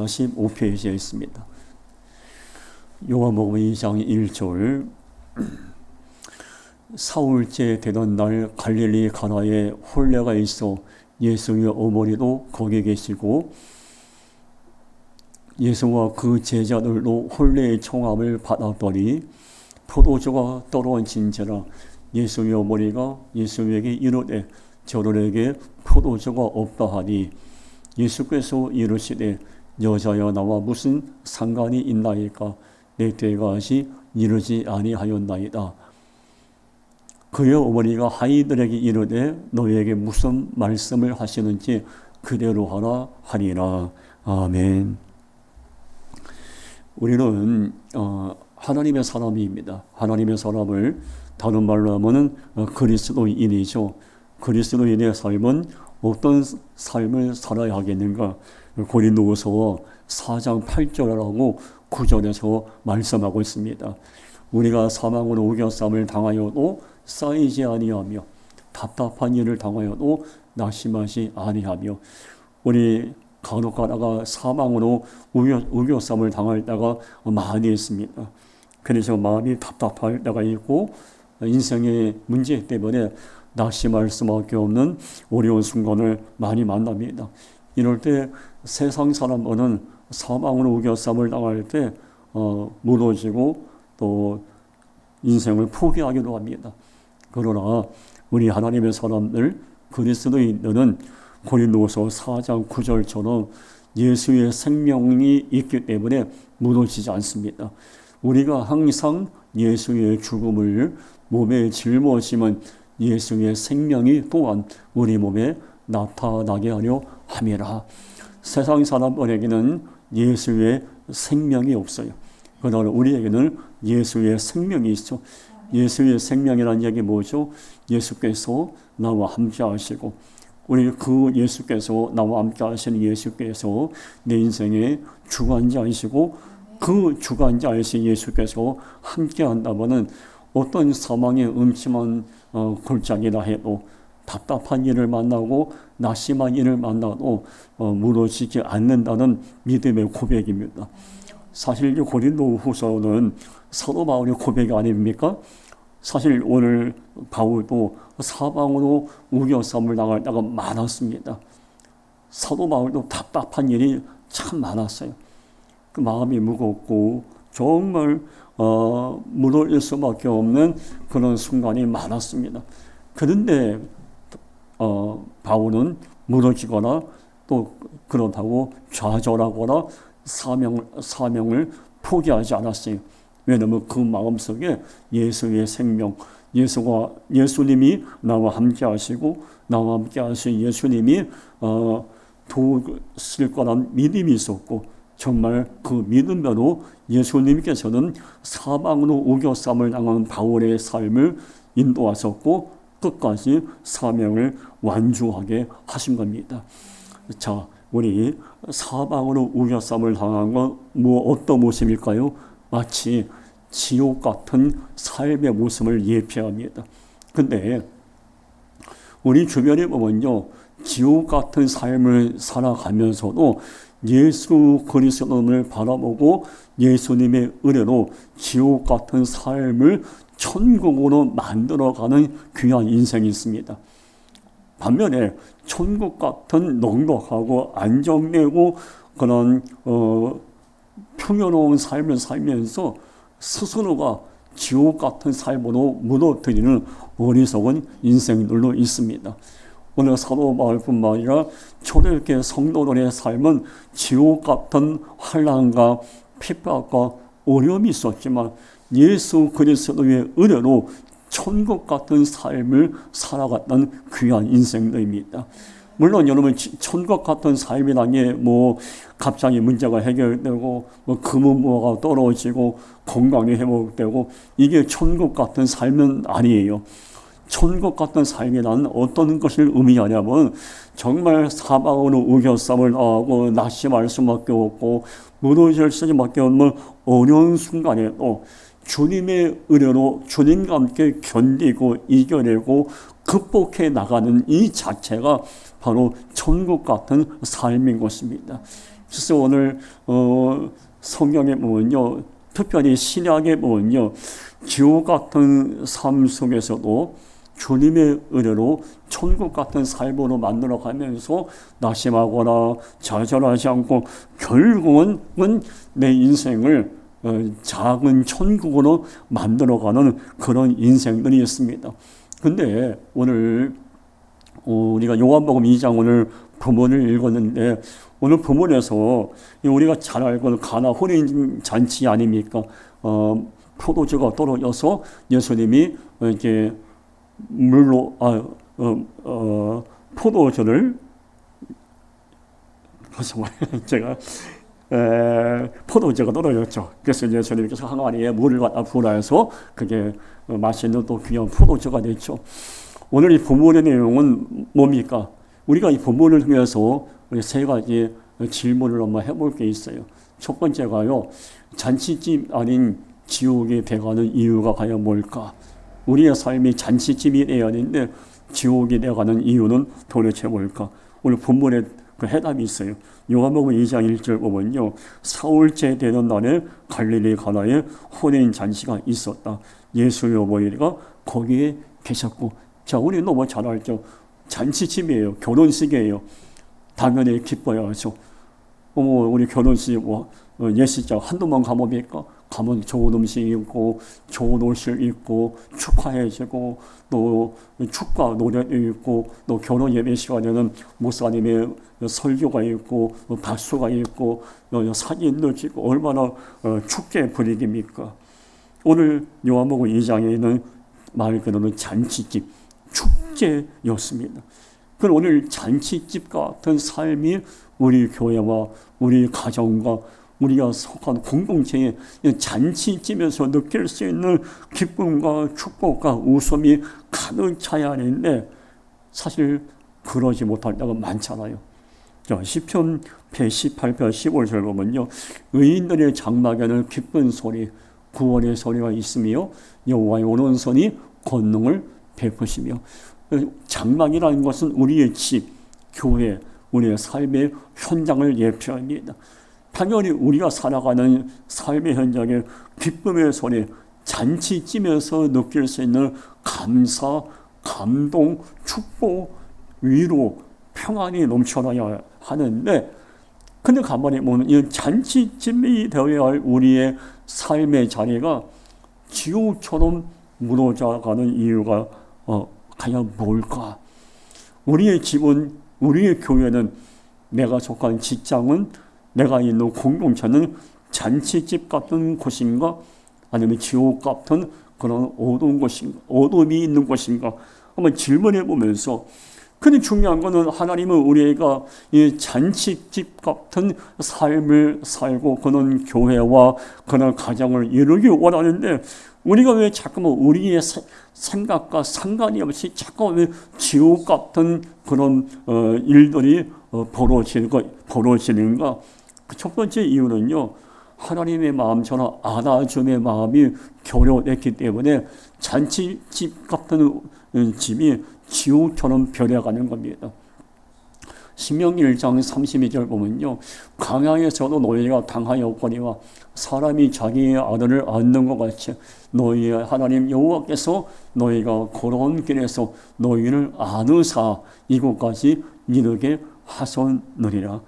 45페이지에 있습니다. 요한복음 2장 1절 사흘째 되던 날 갈릴리 가나에 혼례가 있어 예수의 어머니도 거기 계시고 예수와 그 제자들도 혼례의 청함을 받았더니 포도주가 떨어진지라 예수의 어머니가 예수에게 이르되 저들에게 포도주가 없다 하니 예수께서 이르시되 여자여 나와 무슨 상관이 있나이까 내 때가 아직 이르지 아니하였나이다. 그의 어머니가 아이들에게 이르되 너희에게 무슨 말씀을 하시는지 그대로 하라 하니라. 아멘. 우리는 하나님의 사람입니다. 하나님의 사람을 다른 말로 하면 그리스도인이죠. 그리스도인의 삶은 어떤 삶을 살아야 하겠는가? 고린도후서 4장 8절하고 9절에서 말씀하고 있습니다. 우리가 사망으로 우겨쌈을 당하여도 쌓이지 아니하며 답답한 일을 당하여도 낙심하지 아니하며 우리 간혹 가다가 사망으로 우겨쌈을 당할 때가 많이 있습니다. 그래서 마음이 답답할 때가 있고 인생의 문제 때문에 낙심할 수밖에 없는 어려운 순간을 많이 만납니다. 이럴 때 세상 사람들은 사망으로 우겨쌈을 당할 때 무너지고 또 인생을 포기하기도 합니다. 그러나 우리 하나님의 사람들 그리스도인들은 고린도서 4장 9절처럼 예수의 생명이 있기 때문에 무너지지 않습니다. 우리가 항상 예수의 죽음을 몸에 짊어지면 예수의 생명이 또한 우리 몸에 나타나게 하려 함이라. 세상 사람들에게는 예수의 생명이 없어요. 그러나 우리에게는 예수의 생명이 있죠. 예수의 생명이라는 얘기 뭐죠? 예수께서 나와 함께 하시고 우리 그 예수께서 나와 함께 하시는 예수께서 내 인생의 주관자이시고 그 주관자이신 예수께서 함께 한다면은 어떤 사망의 음침한 골짜기라 해도 답답한 일을 만나고 낙심한 일을 만나도 무너지지 않는다는 믿음의 고백입니다. 사실 이 고린도후서는 사도 바울의 고백이 아닙니까? 사실 오늘 바울도 사방으로 우겨쌈을 당할 때가 많았습니다. 사도 바울도 답답한 일이 참 많았어요. 그 마음이 무겁고 정말 무너질 수밖에 없는 그런 순간이 많았습니다. 그런데 바울은 무너지거나 또 그렇다고 좌절하거나 사명을 포기하지 않았어요. 왜냐하면 그 마음속에 예수의 생명, 예수님이 나와 함께 하시고 나와 함께 하신 예수님이 도우실 거란 믿음이 있었고 정말 그 믿음으로 예수님께서는 사망으로 우겨쌈을 당한 바울의 삶을 인도하셨고 끝까지 사명을 완주하게 하신 겁니다. 자, 우리 사망으로 우겨쌈을 당한 건 어떤 모습일까요? 마치 지옥 같은 삶의 모습을 예표합니다. 근데 우리 주변에 보면요, 지옥 같은 삶을 살아가면서도 예수 그리스도를 바라보고 예수님의 은혜로 지옥 같은 삶을 천국으로 만들어가는 귀한 인생이 있습니다. 반면에 천국 같은 넉넉하고 안정되고 그런 평화로운 삶을 살면서 스스로가 지옥 같은 삶으로 무너뜨리는 어리석은 인생들도 있습니다. 오늘 사도 바울뿐만 아니라 초대교회 성도들의 삶은 지옥 같은 환난과 핍박과 어려움이 있었지만 예수 그리스도의 은혜로 천국 같은 삶을 살아갔던 귀한 인생들입니다. 물론 여러분 천국 같은 삶이라는 게 갑자기 문제가 해결되고 금은보화가 떨어지고 건강이 회복되고 이게 천국 같은 삶은 아니에요. 천국 같은 삶이란 어떤 것을 의미하냐면 정말 사방으로 우겨쌈을 당하고 낙심할 수밖에 없고 무너질 수밖에 없는 어려운 순간에도 주님의 은혜로 주님과 함께 견디고 이겨내고 극복해 나가는 이 자체가 바로 천국 같은 삶인 것입니다. 그래서 오늘 성경에 보면요, 특별히 신약에 보면요, 지옥 같은 삶 속에서도 주님의 은혜로 천국 같은 삶으로 만들어가면서 낙심하거나 좌절하지 않고 결국은 내 인생을 작은 천국으로 만들어가는 그런 인생들이 있습니다. 근데 오늘 우리가 요한복음 2장 오늘 본문을 읽었는데, 오늘 본문에서 우리가 잘 알고 있는 가나 혼인 잔치 아닙니까? 포도주가 떨어져서 예수님이 이렇게 물로 포도주를 제가 포도주가 떨어졌죠. 그래서 예수님께서 항아리에 물을 갖다 부어서 그게 맛있는 또 귀한 포도주가 됐죠. 오늘 이 본문의 내용은 뭡니까? 우리가 이 본문을 통해서 우리 세 가지 질문을 한번 해볼 게 있어요. 첫 번째가요, 잔치집 아닌 지옥이 돼가는 이유가 과연 뭘까? 우리의 삶이 잔치집이 되어야 하는데 지옥이 되어가는 이유는 도대체 뭘까? 오늘 본문에 그 해답이 있어요. 요한복음 2장 1절 보면요, 사흘째 되는 날에 갈릴리 가나에 혼인 잔치가 있었다. 예수의 어머니가 거기에 계셨고, 자, 우리 너무 잘 알죠. 잔치집이에요. 결혼식이에요. 당연히 기뻐야죠. 우리 결혼식 예식장 한두 번 가봅니까? 가면 좋은 음식 있고 좋은 옷을 입고 축하해주고 또 축가 노래도 있고 또 결혼 예배 시간에는 목사님의 설교가 있고 박수가 있고 사진도 찍고 얼마나 축제 분위기입니까? 오늘 요한복음 2장에 있는 말 그대로 잔치집, 축제였습니다. 그럼 오늘 잔치집 같은 삶이 우리 교회와 우리 가정과 우리가 속한 공동체의 잔치집에서 느낄 수 있는 기쁨과 축복과 웃음이 가득 차야 하는데 사실 그러지 못할 때가 많잖아요. 자, 시편 118편 15절 보면요, 의인들의 장막에는 기쁜 소리, 구원의 소리가 있으며 여호와의 오른손이 권능을 베푸시며, 장막이라는 것은 우리의 집, 교회, 우리의 삶의 현장을 예표합니다. 당연히 우리가 살아가는 삶의 현장에 기쁨의 소리, 잔치집에서 느낄 수 있는 감사, 감동, 축복, 위로, 평안이 넘쳐나야 하는데, 근데 가만히 보면 이 잔치집이 되어야 할 우리의 삶의 자리가 지옥처럼 무너져가는 이유가 과연 뭘까? 우리의 집은, 우리의 교회는, 내가 속한 직장은, 내가 있는 공동체는 잔치집 같은 곳인가? 아니면 지옥 같은 그런 어두운 곳인가? 어둠이 있는 곳인가? 한번 질문해 보면서, 근데 중요한 것은 하나님은 우리가 이 잔치집 같은 삶을 살고 그런 교회와 그런 가정을 이루기 원하는데, 우리가 왜 자꾸만 우리의 생각과 상관이 없이 자꾸 왜 지옥 같은 그런 일들이 벌어지는가? 그 첫 번째 이유는요, 하나님의 마음처럼 안아줌의 마음이 결여됐기 때문에 잔치집 같은 집이 지옥처럼 변해가는 겁니다. 신명기 1장 32절 보면요, 광야에서도 너희가 당하였거니와 사람이 자기의 아들을 안는 것 같이 너희의 하나님 여호와께서 너희가 걸어온 길에서 너희를 안으사 이곳까지 이르게 하소느니라.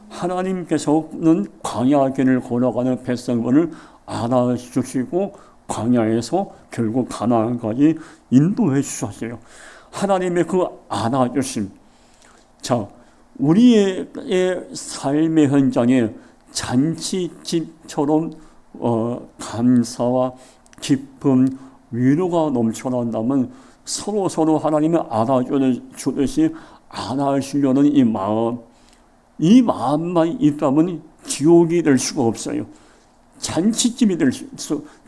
하나님께서는 광야길을 걸어가는 백성들을 안아주시고 광야에서 결국 가나안까지 인도해 주셨어요. 하나님의 그 안아주심. 자, 우리의 삶의 현장에 잔치집처럼 감사와 기쁨, 위로가 넘쳐난다면 서로 하나님을 안아주듯이 안아주려는 이 마음만 있다면 지옥이 될 수가 없어요.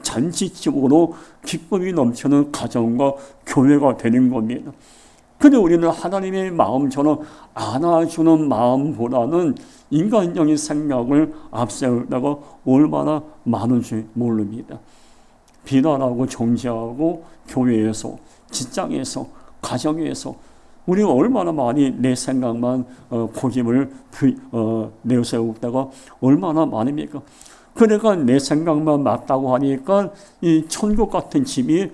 잔치집으로 기쁨이 넘치는 가정과 교회가 되는 겁니다. 근데 우리는 하나님의 마음처럼 안아주는 마음보다는 인간적인 생각을 앞세우다가 얼마나 많은지 모릅니다. 비난하고 정죄하고 교회에서, 직장에서, 가정에서 우리가 얼마나 많이 내 생각만 고집을 내세우다가 얼마나 많습니까? 그러니까 내 생각만 맞다고 하니까 이 천국 같은 집이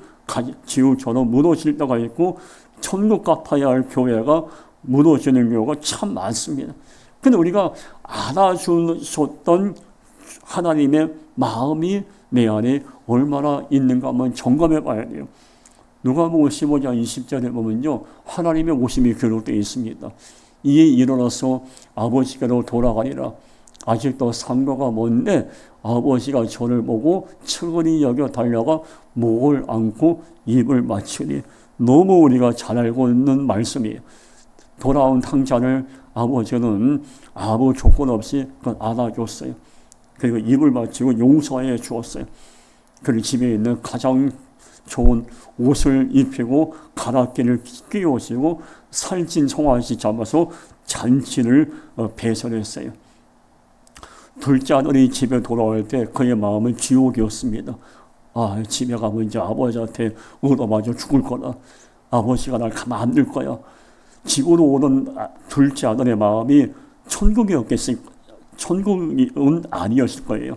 지우처럼 무너질 때가 있고 천국 같아야 할 교회가 무너지는 경우가 참 많습니다. 근데 우리가 알아주셨던 하나님의 마음이 내 안에 얼마나 있는가 한번 점검해 봐야 돼요. 누가복음 15장 20절에 보면요, 하나님의 오심이 기록되어 있습니다. 이에 일어나서 아버지께로 돌아가니라. 아직도 상도가 먼데 아버지가 저를 보고 측은히 여겨 달려가 목을 안고 입을 맞추니. 너무 우리가 잘 알고 있는 말씀이에요. 돌아온 탕자를 아버지는 아무 조건 없이 안아줬어요. 그리고 입을 맞추고 용서해 주었어요. 그리고 집에 있는 가장 좋은 옷을 입히고 가락기를 끼워주고 살찐 송아지 잡아서 잔치를 배설했어요. 둘째 아들이 집에 돌아올 때 그의 마음은 지옥이었습니다. 집에 가면 이제 아버지한테 얻어맞아 죽을 거다. 아버지가 날 가만 안 둘 거야. 집으로 오는 둘째 아들의 마음이 천국은 아니었을 거예요.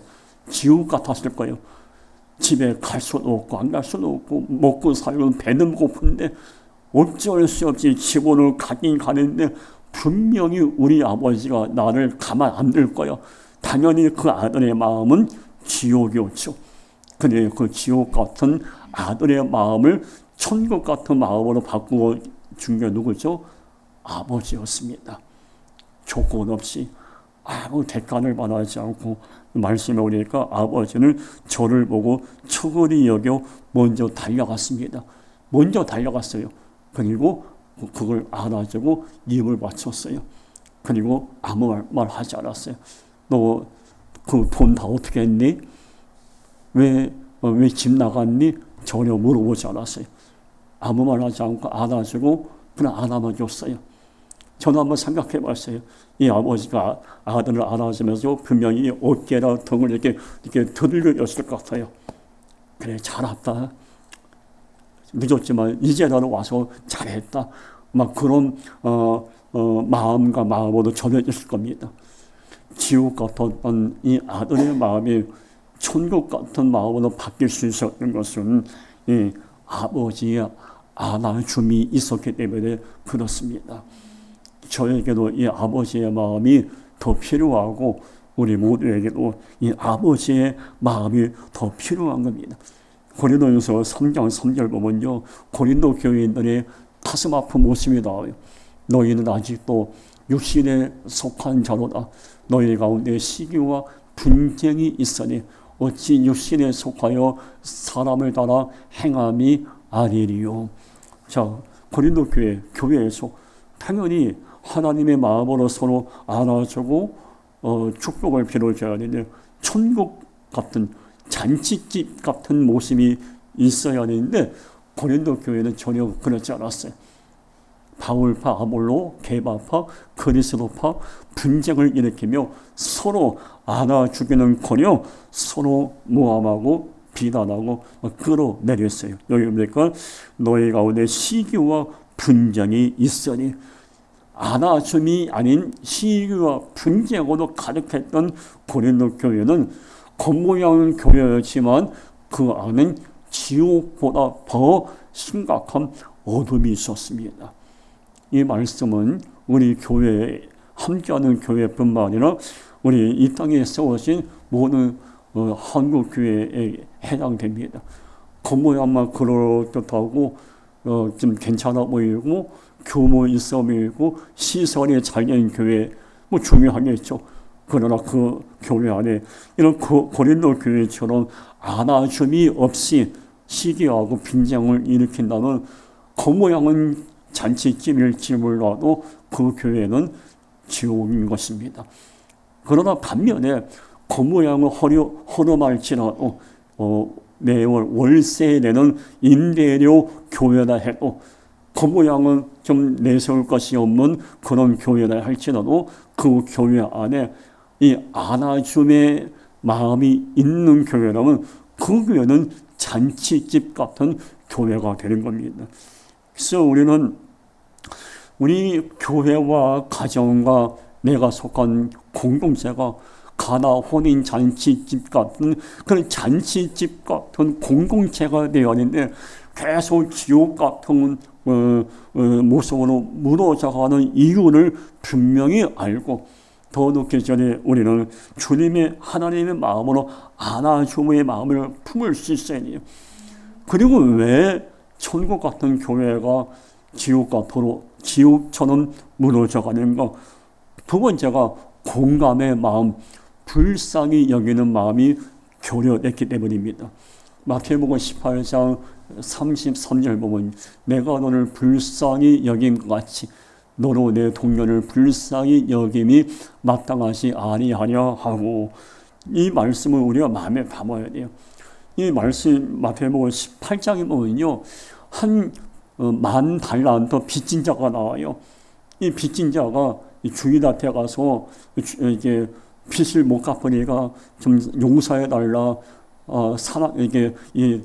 지옥 같았을 거예요. 집에 갈 수도 없고 안 갈 수도 없고 먹고 살고 배는 고픈데 어쩔 수 없이 집으로 가긴 가는데 분명히 우리 아버지가 나를 가만 안 둘 거야. 당연히 그 아들의 마음은 지옥이었죠. 근데 그 지옥 같은 아들의 마음을 천국 같은 마음으로 바꾸어 준 게 누구죠? 아버지였습니다. 조건 없이 아무 대가를 받지 않고 말씀에 오니까 아버지는 저를 보고 측은히 여겨 먼저 달려갔습니다. 먼저 달려갔어요. 그리고 그걸 안아주고 입을 맞췄어요. 그리고 아무 말 하지 않았어요. 너 그 돈 다 어떻게 했니? 왜 집 나갔니? 전혀 물어보지 않았어요. 아무 말 하지 않고 안아주고 그냥 안아줬어요. 저는 한번 생각해 봤어요. 이 아버지가 아들을 안아주면서 분명히 어깨나 등을 이렇게 두들겼을 것 같아요. 그래, 잘했다. 늦었지만 이제라도 와서 잘했다. 막 그런 마음과 마음으로 전해졌을 겁니다. 지옥 같았던 이 아들의 마음이 천국 같은 마음으로 바뀔 수 있었던 것은 이 아버지의 안아줌이 있었기 때문에 그렇습니다. 저에게도 이 아버지의 마음이 더 필요하고 우리 모두에게도 이 아버지의 마음이 더 필요한 겁니다. 고린도전서 3장 3절 보면요, 고린도 교인들의 가슴 아픈 모습이 나와요. 너희는 아직도 육신에 속한 자로다. 너희 가운데 시기와 분쟁이 있으니 어찌 육신에 속하여 사람을 따라 행함이 아니리요. 자, 고린도 교회에서 당연히 하나님의 마음으로 서로 안아주고 축복을 빌어줘야 되는데 천국 같은 잔치집 같은 모습이 있어야 하는데 고린도 교회는 전혀 그렇지 않았어요. 바울파, 아볼로, 게바파, 그리스도파 분쟁을 일으키며 서로 안아주기는커녕 서로 모함하고 비난하고 끌어내렸어요. 여기 보니까 너희 가운데 시기와 분쟁이 있으니, 안아줌이 아닌 시기와 분쟁으로 가득했던 고린도 교회는 겉모양은 교회였지만 그 안은 지옥보다 더 심각한 어둠이 있었습니다. 이 말씀은 우리 교회에 함께하는 교회뿐만 아니라 우리 이 땅에 세워진 모든 한국 교회에 해당됩니다. 겉모양만 그럴듯하고 좀 괜찮아 보이고 규모 있어 보이고 시설이 잘 된 교회 중요하겠죠. 그러나 그 교회 안에 이런 고린도 교회처럼 안아줌이 없이 시기하고 빈정을 일으킨다면 겉모양은 잔치집일지 몰라도 그 교회는 지옥인 것입니다. 그러나 반면에 겉모양은 허름할지라도 매월 월세 내는 임대료 교회다 해도 겉모양은 좀 내세울 것이 없는 그런 교회다 할지라도 그 교회 안에 이 안아줌의 마음이 있는 교회라면 그 교회는 잔치집 같은 교회가 되는 겁니다. 그래서 우리는 우리 교회와 가정과 내가 속한 공동체가 가나 혼인 잔치집 같은 그런 잔치집 같은 공동체가 되었는데 계속 지옥 같은 모습으로 무너져가는 이유를 분명히 알고 더 늦기 전에 우리는 주님의 하나님의 마음으로 안아주의 마음을 품을 수 있어요. 그리고 왜 천국 같은 교회가 지옥처럼 무너져가는가? 두 번째가 공감의 마음, 불쌍히 여기는 마음이 교련했기 때문입니다. 마태복음 18장 33절 보면 내가 너를 불쌍히 여긴 것 같이 너로 내 동료를 불쌍히 여김이 마땅하지 아니하냐 하고, 이 말씀을 우리가 마음에 담아야 돼요. 이 말씀 마태복음 18장에 보면요, 한 10,000달란트 빚진 자가 나와요. 이 빚진 자가 주인한테 가서 이게 빚을 못 갚으니까 좀 용서해 달라, 이게 이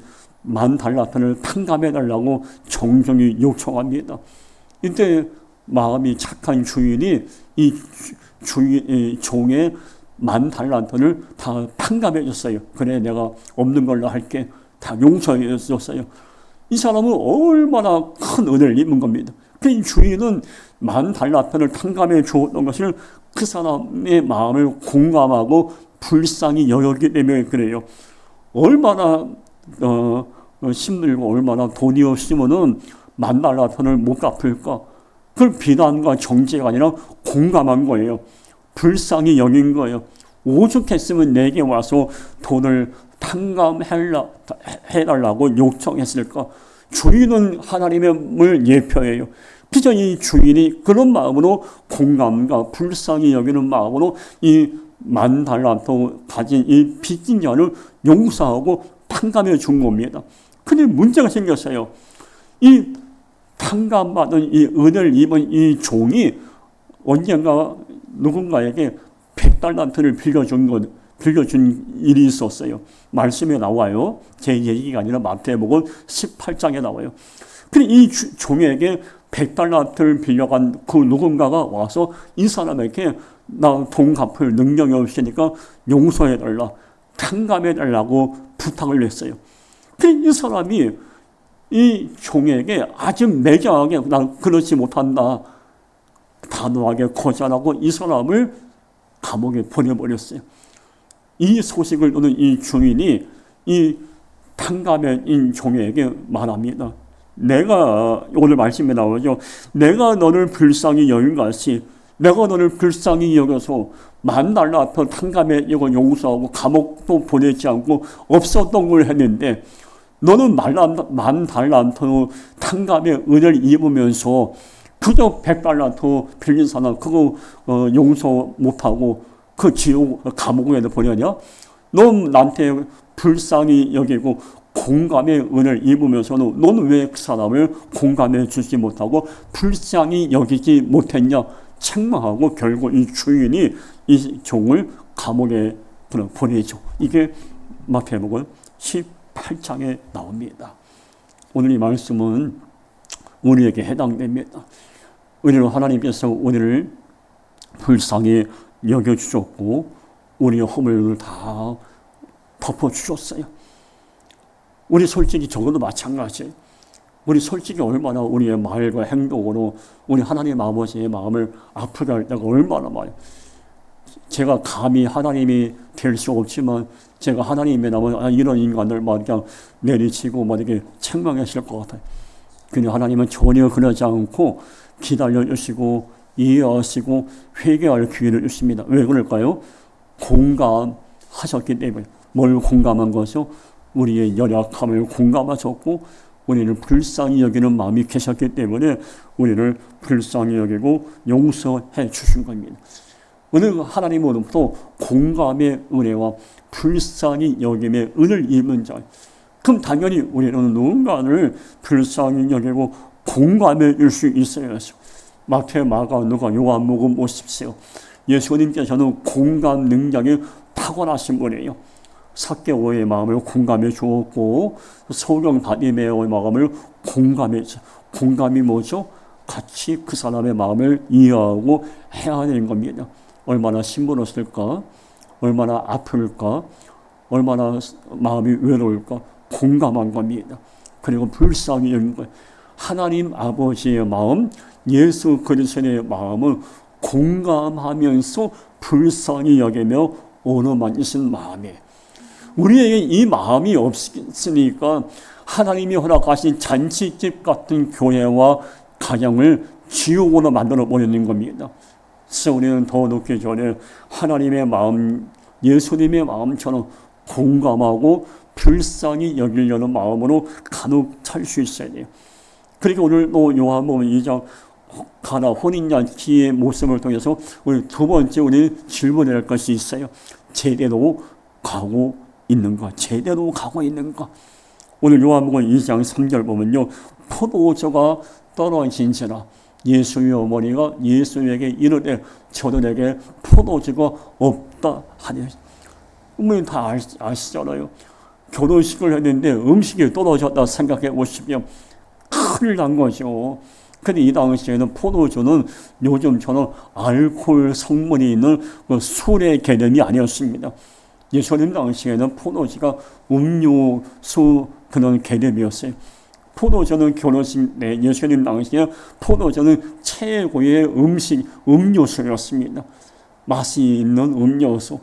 10,000달란트를 탕감해 달라고 정중히 요청합니다. 이때 마음이 착한 주인이 이 종의 10,000달란트를 다 탕감해 줬어요. 그래, 내가 없는 걸로 할게. 다 용서해 줬어요. 이 사람은 얼마나 큰 은혜를 입은 겁니다. 그 주인은 10,000달란트를 탕감해 주었던 것을 그 사람의 마음을 공감하고 불쌍히 여겼기 때문에 그래요. 얼마나 힘들고 얼마나 돈이 없으면은 10,000달란트를 못 갚을까? 그걸 비난과 정죄가 아니라 공감한 거예요. 불쌍히 여긴 거예요. 오죽했으면 내게 와서 돈을 탕감해달라고 요청했을까? 주인은 하나님을 예표해요. 그저 이 주인이 그런 마음으로 공감과 불쌍히 여기는 마음으로 이 10,000달란트 가진 이 빚진 자를 용서하고 탕감해 준 겁니다. 근데 문제가 생겼어요. 이 탕감받은 이 은혜를 입은 이 종이 언젠가 누군가에게 100달란트를 빌려준 일이 있었어요. 말씀에 나와요. 제 얘기가 아니라 마태복음 18장에 나와요. 근데 이 종에게 100달란트를 빌려간 그 누군가가 와서 이 사람에게 나 돈 갚을 능력이 없으니까 용서해달라, 탕감해달라고 부탁을 했어요. 이 사람이 이 종에게 아주 매정하게 난 그렇지 못한다, 단호하게 거절하고 이 사람을 감옥에 보내버렸어요. 이 소식을 듣는 이 주인이 이 탕감인 종에게 말합니다. 내가 오늘 말씀에 나오죠. 내가 너를 불쌍히 여긴 것이 내가 너를 불쌍히 여겨서 10,000달란트 탕감해 이거 용서하고 감옥도 보내지 않고 없었던 걸 했는데 너는 10,000달란트 탕감의 은혜를 입으면서 그저 100달란트 빌린 사람 그거 용서 못하고 그 지옥 감옥에 보내냐? 너 나한테 불쌍히 여기고 공감의 은혜를 입으면서는 너는 왜 그 사람을 공감해 주지 못하고 불쌍히 여기지 못했냐? 책망하고 결국 이 주인이 이 종을 감옥에 보내죠. 이게 마태복음 18장에 나옵니다. 오늘 이 말씀은 우리에게 해당됩니다. 우리는 하나님께서 우리를 불쌍히 여겨주셨고 우리의 허물을 다 덮어주셨어요. 우리 솔직히 적어도 마찬가지예요. 우리 솔직히 얼마나 우리의 말과 행동으로 우리 하나님 아버지의 마음을 아프게 할 때가 얼마나 많아요. 제가 감히 하나님이 될 수 없지만 제가 하나님의 나면 이런 인간을 막 그냥 내리치고 막 이렇게 책망하실 것 같아요. 근데 하나님은 전혀 그러지 않고 기다려 주시고 이해하시고 회개할 기회를 주십니다. 왜 그럴까요? 공감하셨기 때문에. 뭘 공감한 것이요? 우리의 연약함을 공감하셨고 우리를 불쌍히 여기는 마음이 계셨기 때문에 우리를 불쌍히 여기고 용서해 주신 겁니다. 오늘 하나님으로부터 공감의 은혜와 불쌍히 여김의 은혜를 입은 자, 그럼 당연히 우리는 누군가를 불쌍히 여기고 공감해 줄 수 있어야 해서 마태, 마가, 누가, 요한복음 보십시오. 예수님께서는 공감 능력이 탁월하신 분이에요. 삭개오의 마음을 공감해 주었고 소경 바디메오의 마음을 공감해 주. 공감이 뭐죠? 같이 그 사람의 마음을 이해하고 해야 되는 겁니다. 얼마나 힘들었을까? 얼마나 아플까? 얼마나 마음이 외로울까? 공감한 겁니다. 그리고 불쌍히 여긴 거예요. 하나님 아버지의 마음, 예수 그리스도의 마음은 공감하면서 불쌍히 여기며 오너만이신 마음이에요. 우리에게 이 마음이 없으니까 하나님이 허락하신 잔치집 같은 교회와 가정을 지옥으로 만들어 버리는 겁니다. 그래서 우리는 더 높게 전에 하나님의 마음, 예수님의 마음처럼 공감하고 불쌍히 여기려는 마음으로 가득 찰 수 있어야 돼요. 그러니까 오늘 또 요한복음 2장 가나 혼인잔치의 모습을 통해서 우리 두 번째 우리 질문해야 할 것이 있어요. 제대로 가고 있는가? 제대로 가고 있는가? 오늘 요한복음 2장 3절 보면요. 포도주가 떨어진지라 예수의 어머니가 예수에게 이르되 저들에게 포도주가 없다 하니. 어머니 다 아시잖아요. 결혼식을 했는데 음식이 떨어졌다 생각해 보시면 큰일 난 거죠. 근데 이 당시에는 포도주는 요즘처럼 알코올 성분이 있는 그 술의 개념이 아니었습니다. 예수님 당시에는 포도주가 음료수 그런 개념이었어요. 포도주는 결혼식 때 예수님 당시에 포도주는 최고의 음료수였습니다. 맛이 있는 음료수,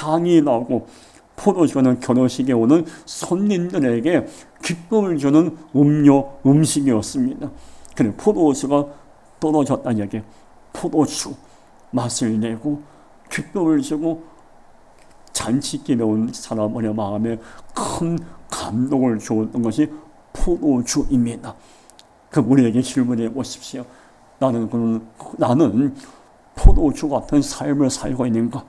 향이 나고 포도주는 결혼식에 오는 손님들에게 기쁨을 주는 음식이었습니다. 그래 포도주가 떨어졌다는 얘기. 포도주 맛을 내고 기쁨을 주고 잔치집에 온 사람의 마음에 큰 감동을 주었던 것이 포도주입니다. 그 우리에게 질문해 보십시오. 나는 포도주 같은 삶을 살고 있는가?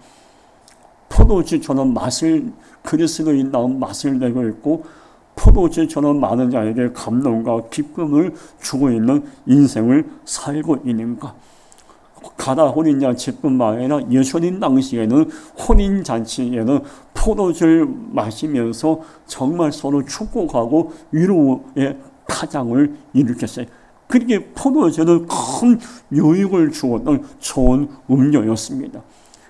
포도주처럼 맛을 그리스도인 다음 맛을 내고 있고 포도주처럼 많은 자에게 감동과 기쁨을 주고 있는 인생을 살고 있는가? 가나 혼인잔치뿐만 아니라 예수님 당시에는 혼인잔치에는 포도주를 마시면서 정말 서로 축복하고 위로의 파장을 일으켰어요. 그렇게 포도주는 큰 유익을 주었던 좋은 음료였습니다.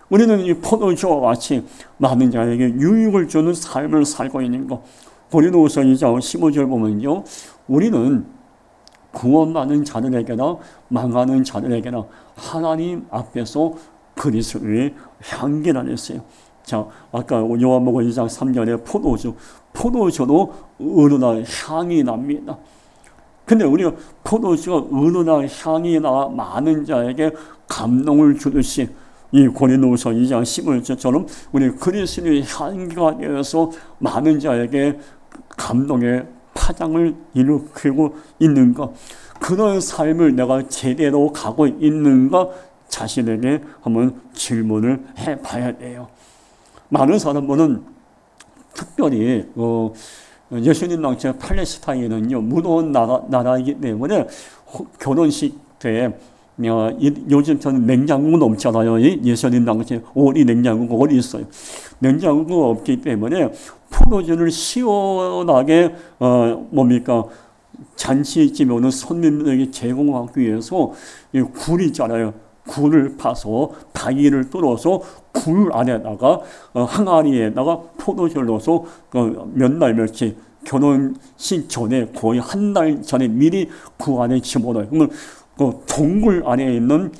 우리는 이 포도주와 같이 많은 자에게 유익을 주는 삶을 살고 있는 것. 고린도후서 2장 15절 보면요. 우리는 구원받는 자들에게나 망하는 자들에게나 하나님 앞에서 그리스도의 향기라 했어요. 자, 아까 요한복음 2장 3절에 포도주도 은은한 향이 납니다. 근데 우리가 포도주가 은은한 향이 나 많은 자에게 감동을 주듯이 이 고린도후서 2장 15절처럼 우리 그리스도의 향기가 되어서 많은 자에게 감동의 파장을 일으키고 있는가? 그런 삶을 내가 제대로 가고 있는가? 자신에게 한번 질문을 해봐야 돼요. 많은 사람들은 특별히 예수님 당시 팔레스타인은요 무더운 나라이기 때문에 결혼식 때 요즘처럼 냉장고는 없잖아요. 예수님 당시에 오리 냉장고가 어디 있어요? 냉장고가 없기 때문에 포도주를 시원하게 잔치집에 오는 손님들에게 제공하기 위해서 굴 있잖아요. 굴을 파서 바위를 뚫어서 굴 안에다가 항아리에다가 포도주를 넣어서 몇 날 며칠 결혼식 전에 거의 한 달 전에 미리 그 안에 집어넣어요. 그러면 그 동굴 안에 있는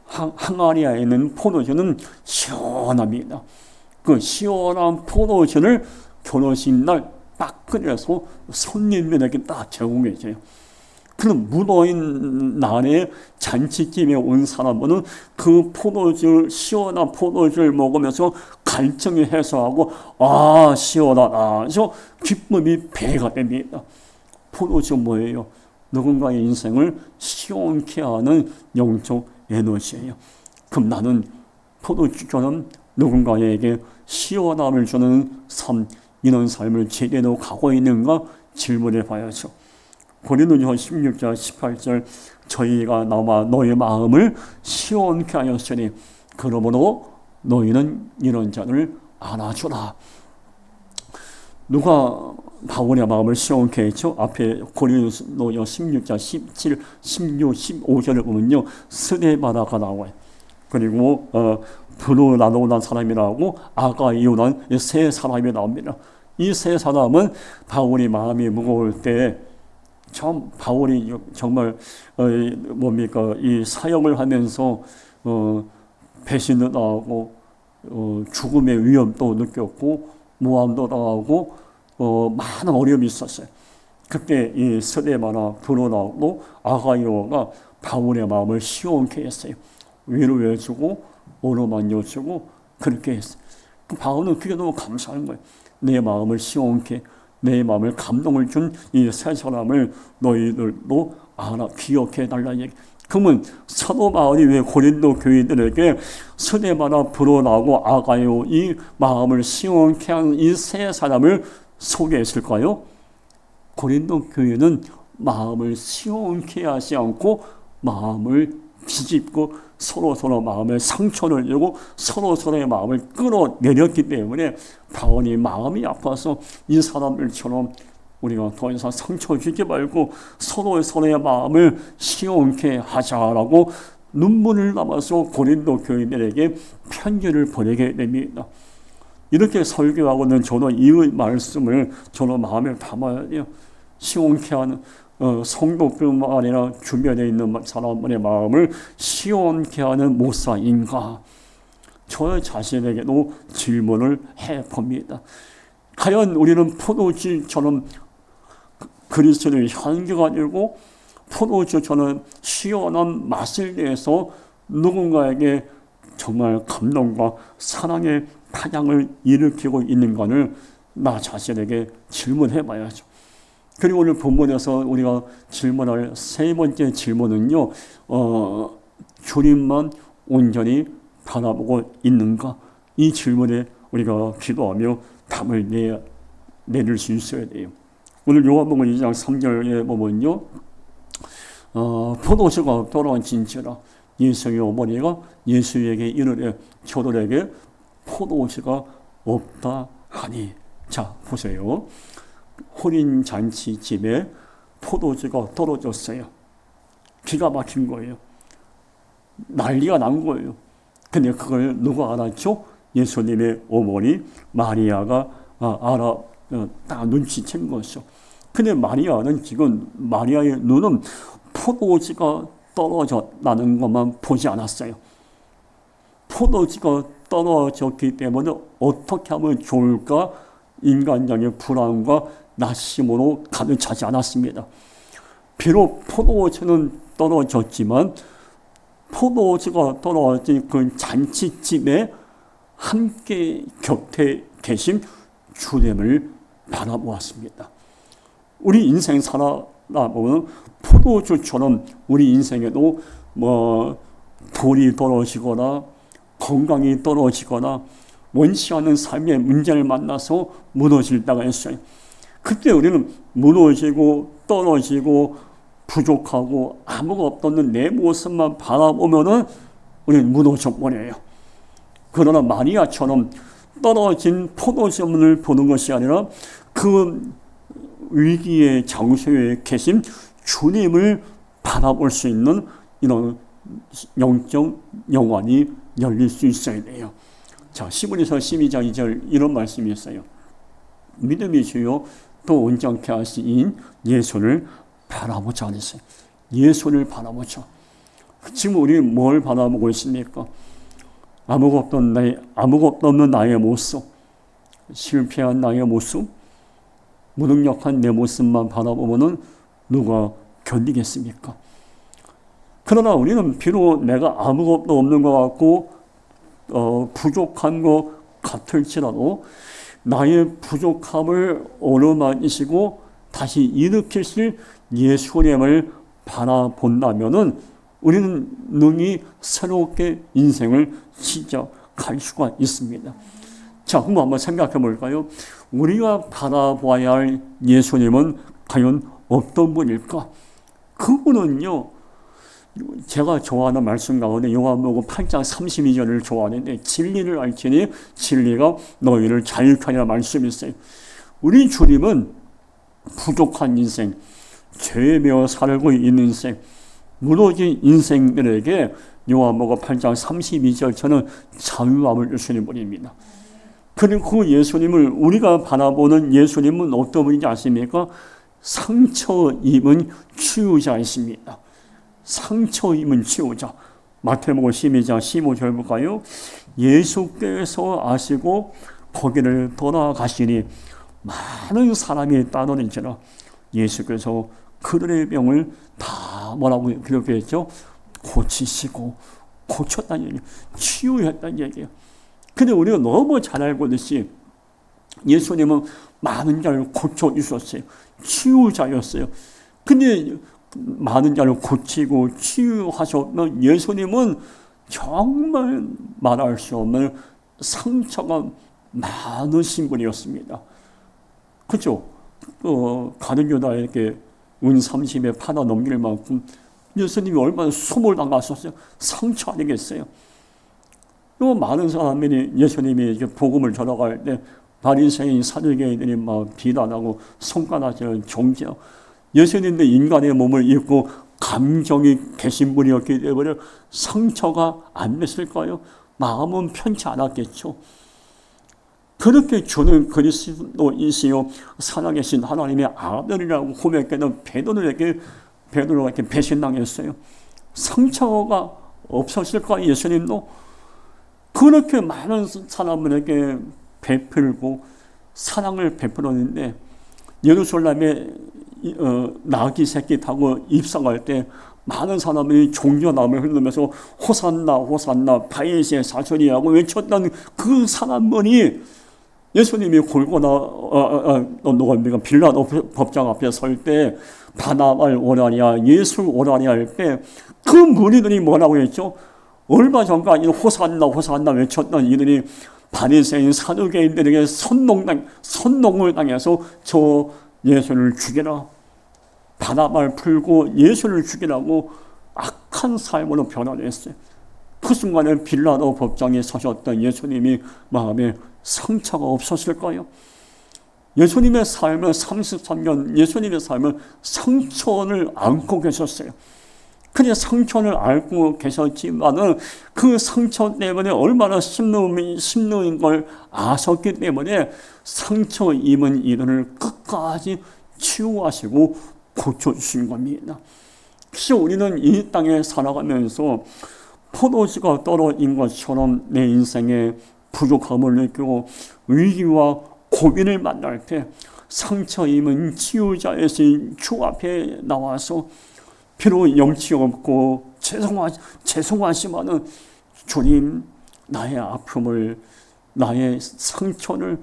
항아리에 있는 포도주는 시원합니다. 그 시원한 포도주를 결혼식 날 딱 끓여서 손님들에게 딱 제공해줘요. 그럼 무더운 날에 잔치집에 온 사람은 그 시원한 포도주를 먹으면서 갈증이 해소하고 시원하다 해서 기쁨이 배가 됩니다. 포도주 뭐예요? 누군가의 인생을 시원케 하는 영적 에너지예요. 그럼 나는 포도주처럼 누군가에게 시원함을 주는 삶, 이런 삶을 제대로 가고 있는가 질문해 봐야죠. 고린도전서 16절 18절 저희가 나와 너의 마음을 시원케 하였으니 그러므로 너희는 이런 자를 안아주라. 누가 바울의 마음을 시원케 했죠. 앞에 고린도서 16장 17, 16, 15절을 보면요. 스데바나가 나와요. 그리고 브루나노라는 사람이라고 아가이오라는 세 사람이 나옵니다. 이 세 사람은 바울이 마음이 무거울 때 참 바울이 정말 이 사역을 하면서 배신도 당하고 죽음의 위험도 느꼈고 모함도 당하고 많은 어려움이 있었어요. 그때 이 스데바나 브루나도 아가이오가 바울의 마음을 시원케 했어요. 위로해주고 어루만져주고 그렇게 했어요. 바울은 그게 너무 감사한 거예요. 내 마음을 시원케, 내 마음을 감동을 준 이 세 사람을 너희들도 알아 기억해 달라는 얘기. 그러면 사도 바울이 왜 고린도 교인들에게 스데바나 브루나고 아가이오 이 마음을 시원케 하는 이 세 사람을 소개했을까요? 고린도 교회는 마음을 시원케 하지 않고 마음을 비집고 서로 마음에 상처를 주고 서로의 마음을 끌어내렸기 때문에 바울이 마음이 아파서 이 사람들처럼 우리가 더 이상 상처 주지 말고 서로의 마음을 시원케 하자라고 눈물을 남아서 고린도 교인들에게 편지를 보내게 됩니다. 이렇게 설교하고는 저는 이 말씀을 저는 마음에 담아야 돼요. 시원케 하는 성도뿐만 아니라 주변에 있는 사람들의 마음을 시원케 하는 목사인가? 저 자신에게도 질문을 해봅니다. 과연 우리는 포도주처럼 그리스도를 향기가지고 포도주처럼 시원한 맛을 내서 누군가에게 정말 감동과 사랑의 파장을 일으키고 있는가를 나 자신에게 질문해봐야죠. 그리고 오늘 본문에서 우리가 질문할 세 번째 질문은요, 주님만 온전히 바라보고 있는가? 이 질문에 우리가 기도하며 답을 내릴 수 있어야 돼요. 오늘 요한복음 2장 3절에 보면요, 포도주가 떨어진지라 예수의 어머니가 예수에게 이르되 저들에게 포도주가 없다 하니. 자, 보세요. 혼인잔치집에 포도주가 떨어졌어요. 기가 막힌 거예요. 난리가 난 거예요. 근데 그걸 누가 알았죠? 예수님의 어머니 마리아가 딱 눈치챈 것이죠. 근데 마리아는 지금 마리아의 눈은 포도주가 떨어졌다는 것만 보지 않았어요. 포도주가 떨어졌기 때문에 어떻게 하면 좋을까? 인간적인 불안과 낙심으로 가득 차지 않았습니다. 비록 포도주는 떨어졌지만 포도주가 떨어진 그 잔치집에 함께 곁에 계신 주님을 바라보았습니다. 우리 인생 살아보면 포도주처럼 우리 인생에도 돌이 떨어지거나 건강이 떨어지거나 원치 않은 삶의 문제를 만나서 무너질 때가 있어요. 그때 우리는 무너지고 떨어지고 부족하고 아무것도 없는 내 모습만 바라보면은 우리는 무너져 버려요. 그러나 마리아처럼 떨어진 포도주문을 보는 것이 아니라 그 위기의 장소에 계신 주님을 바라볼 수 있는 이런 영적 영안이 열릴 수 있어야 돼요. 자, 시므리서 12장 2절 이런 말씀이 있어요. 믿음이 주요 또 온전케 하신 예수를 바라보자 그랬어요. 예수를 바라보자. 지금 우리 뭘 바라보고 있습니까? 아무것도 없는 나의 모습, 실패한 나의 모습, 무능력한 내 모습만 바라보면은 누가 견디겠습니까? 그러나 우리는 비록 내가 아무것도 없는 것 같고 부족한 것 같을지라도 나의 부족함을 어루만지시고 다시 일으키실 예수님을 바라본다면은 우리는 능히 새롭게 인생을 시작할 수가 있습니다. 자, 그럼 한번 생각해 볼까요? 우리가 바라봐야 할 예수님은 과연 어떤 분일까? 그분은요, 제가 좋아하는 말씀 가운데 요한복음 8장 32절을 좋아하는데 진리를 알지니 진리가 너희를 자유케 하리라 말씀이 있어요. 우리 주님은 부족한 인생, 죄며 살고 있는 인생, 무너진 인생들에게 요한복음 8장 32절 저는 자유함을 주시는 분입니다. 그리고 그 예수님을 우리가 바라보는 예수님은 어떤 분인지 아십니까? 상처 입은 치유자이십니다. 상처 입은 치유자. 마태복음 12장 15절 볼까요? 예수께서 아시고 거기를 떠나가시니 많은 사람이 따르는지라 예수께서 그들의 병을 다 뭐라고 기록했죠? 고치시고 고쳤다는 얘기예요. 치유했다는 얘기예요. 근데 우리가 너무 잘 알고 있듯이 예수님은 많은 자를 고쳐주셨어요. 치유자였어요. 근데 많은 자를 고치고 치유하셨던 예수님은 정말 말할 수 없는 상처가 많으신 분이었습니다. 그렇죠? 가룟 유다에게 은 30에 팔아 넘길 만큼 예수님이 얼마나 수모를 당하셨어요. 상처 아니겠어요? 많은 사람들이 예수님이 복음을 전하갈 때 바리새인 사두개인들이 막 비난하고 손가락질 정죄하고 예수님도 인간의 몸을 입고 감정이 계신 분이었기 때문에 상처가 안 됐을까요? 마음은 편치 않았겠죠. 그렇게 주는 그리스도이시요 살아계신 하나님의 아들이라고 고백했던 베드로가 이렇게 배신당했어요. 상처가 없었을까요? 예수님도 그렇게 많은 사람들에게 베풀고 사랑을 베풀었는데 예루살렘에 나귀 새끼 타고 입성할 때 많은 사람들이 종려남을 흐르면서 호산나 호산나 다윗의 자손이라고 외쳤던 그 사람들이 예수님이 골고나 빌라도 법정 앞에 설 때 바나발 오라냐 예수 오라냐 할 때 그 무리들이 뭐라고 했죠? 얼마 전까지 호산나 호산나 외쳤던 이들이 바리새인 사두개인들에게 선동을 당해서 저 예수를 죽이라, 바나발 풀고 예수를 죽이라고 악한 삶으로 변화됐어요. 그 순간에 빌라도 법정에 서셨던 예수님이 마음에 상처가 없었을까요? 예수님의 삶은 33년 예수님의 삶은 상처를 안고 계셨어요. 그냥 상처를 앓고 계셨지만은 그 상처 때문에 얼마나 심는 걸 아셨기 때문에 상처 입은 이들을 끝까지 치유하시고 고쳐주신 겁니다. 그래서 우리는 이 땅에 살아가면서 포도주가 떨어진 것처럼 내 인생에 부족함을 느끼고 위기와 고민을 만날 때 상처 입은 치유자이신 주 앞에 나와서 비록 영치 없고 죄송하지만은 주님 나의 아픔을 나의 상처를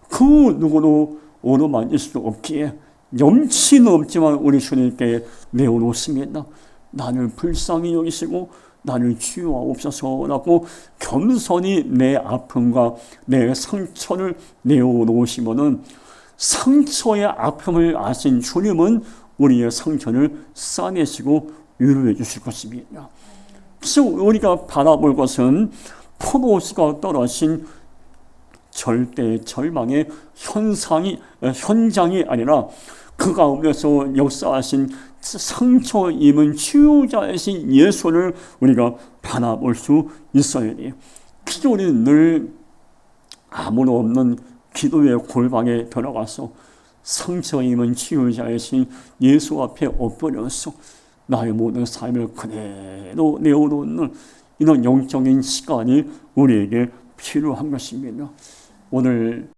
그 누구도 오너만질 수 없기에 염치는 없지만 우리 주님께 내어놓습니다. 나를 불쌍히 여기시고 나를 치유하옵소서라고 겸손히 내 아픔과 내 상처를 내어놓으시면은 상처의 아픔을 아신 주님은 우리의 상처를 싸내시고 위로해 주실 것입니다. 그래서 우리가 바라볼 것은 포도주가 떨어진 절대 절망의 현장이 아니라 그 가운데서 역사하신 상처 입은 치유자이신 예수를 우리가 바라볼 수 있어야 돼요. 그래서 우리는 늘 아무도 없는 기도의 골방에 들어가서 상처 입은 치유자이신 예수 앞에 엎드려서 나의 모든 삶을 그대로 내어놓는 이런 영적인 시간이 우리에게 필요한 것입니다. 오늘